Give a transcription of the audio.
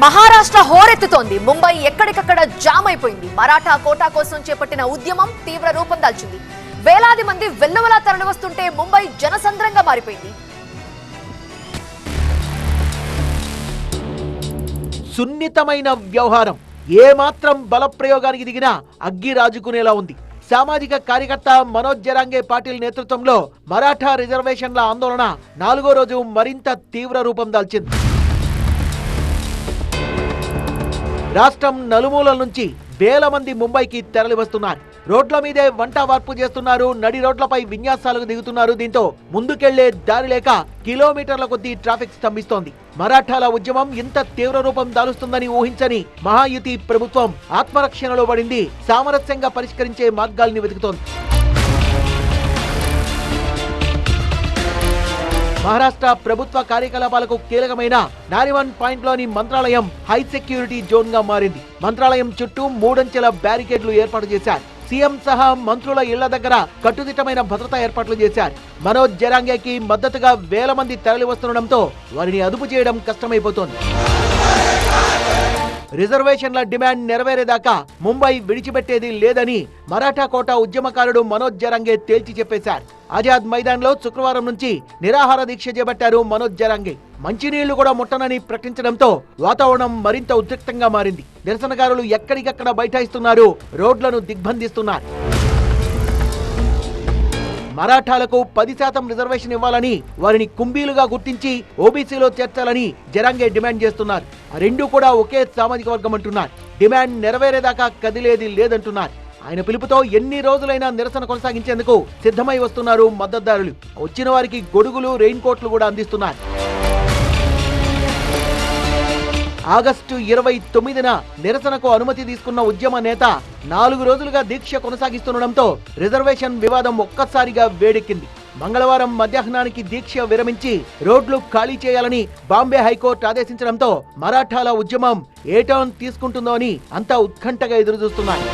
మహారాష్ట్ర హోరెత్తుతోంది. ముంబై ఎక్కడికక్కడ జామ్ అయిపోయింది. మరాఠా కోటా కోసం చేపట్టిన ఉద్యమం తీవ్ర రూపం దాల్చింది. వేలాది మంది వెల్లువలా తరలివస్తుంటే ముంబై జనసంద్రంగా మారిపోయింది. సున్నితమైన వ్యవహారం ఏమాత్రం బలప్రయోగానికి దిగినా అగ్గి రాజుకునేలా ఉంది. సామాజిక కార్యకర్త మనోజ్ జరాంగే పాటిల్ నేతృత్వంలో మరాఠా రిజర్వేషన్ల ఆందోళన 4వ రోజు మరింత తీవ్ర రూపం దాల్చింది. రాష్ట్రం నలుమూలల నుంచి వేల మంది ముంబైకి తరలివస్తున్నారు. రోడ్ల మీదే వంట వార్పు చేస్తున్నారు. నడి రోడ్లపై విన్యాసాలకు దిగుతున్నారు. దీంతో ముందుకెళ్లే దారి లేక కిలోమీటర్ల కొద్దీ ట్రాఫిక్ స్తంభిస్తోంది. మరాఠాల ఉద్యమం ఇంత తీవ్ర రూపం దాలుస్తుందని ఊహించని మహాయుతి ప్రభుత్వం ఆత్మరక్షణలో పడింది. సామరస్యంగా పరిష్కరించే మార్గాల్ని వెతుకుతోంది. మహారాష్ట్ర ప్రభుత్వ కార్యకలాపాలకు కీలకమైన నారిమన్ పాయింట్ లోని మంత్రాలయం హై సెక్యూరిటీ జోన్ గా మారింది. మంత్రాలయం చుట్టూ 3 అంచెల బ్యారికేడ్లు ఏర్పాటు చేశారు. సీఎం సహా మంత్రుల ఇళ్ల దగ్గర కట్టుదిట్టమైన భద్రతా ఏర్పాట్లు చేశారు. మనోజ్ జరాంగేకి మద్దతుగా వేల మంది తరలి వస్తుండటంతో వారిని అదుపు చేయడం కష్టమైపోతోంది. రిజర్వేషన్ల డిమాండ్ నెరవేరేదాకా ముంబై విడిచిపెట్టేది లేదని మరాఠా కోటా ఉద్యమకారుడు మనోజ్ జరాంగే తేల్చి చెప్పేశారు. ఆజాద్ మైదాన్ లో శుక్రవారం నుంచి నిరాహార దీక్ష చేపట్టారు మనోజ్ జరాంగే. మంచినీళ్లు కూడా ముట్టనని ప్రకటించడంతో వాతావరణం మరింత ఉద్రిక్తంగా మారింది. నిరసనకారులు ఎక్కడికక్కడ బైఠాయిస్తున్నారు, రోడ్లను దిగ్బంధిస్తున్నారు. మరాఠాలకు 10% రిజర్వేషన్ ఇవ్వాలని, వారిని కుంభీలుగా గుర్తించి ఓబీసీలో చేర్చాలని జరాంగే డిమాండ్ చేస్తున్నారు. రెండు కూడా ఒకే సామాజిక వర్గం అంటున్నారు. డిమాండ్ నెరవేరేదాకా కదిలేది లేదంటున్నారు. ఆయన పిలుపుతో ఎన్ని రోజులైనా నిరసన కొనసాగించేందుకు సిద్ధమై వస్తున్నారు మద్దతుదారులు. వచ్చిన వారికి గొడుగులు, రెయిన్ కోట్లు కూడా అందిస్తున్నారు. ఆగస్టు 29న నిరసనకు అనుమతి తీసుకున్న ఉద్యమ నేత 4 రోజులుగా దీక్ష కొనసాగిస్తుండటంతో రిజర్వేషన్ వివాదం ఒక్కసారిగా వేడెక్కింది. మంగళవారం మధ్యాహ్నానికి దీక్ష విరమించి రోడ్లు ఖాళీ చేయాలని బాంబే హైకోర్టు ఆదేశించడంతో మరాఠాల ఉద్యమం ఏ టర్న్ తీసుకుంటుందో అని అంతా ఉత్కంఠగా ఎదురుచూస్తున్నారు.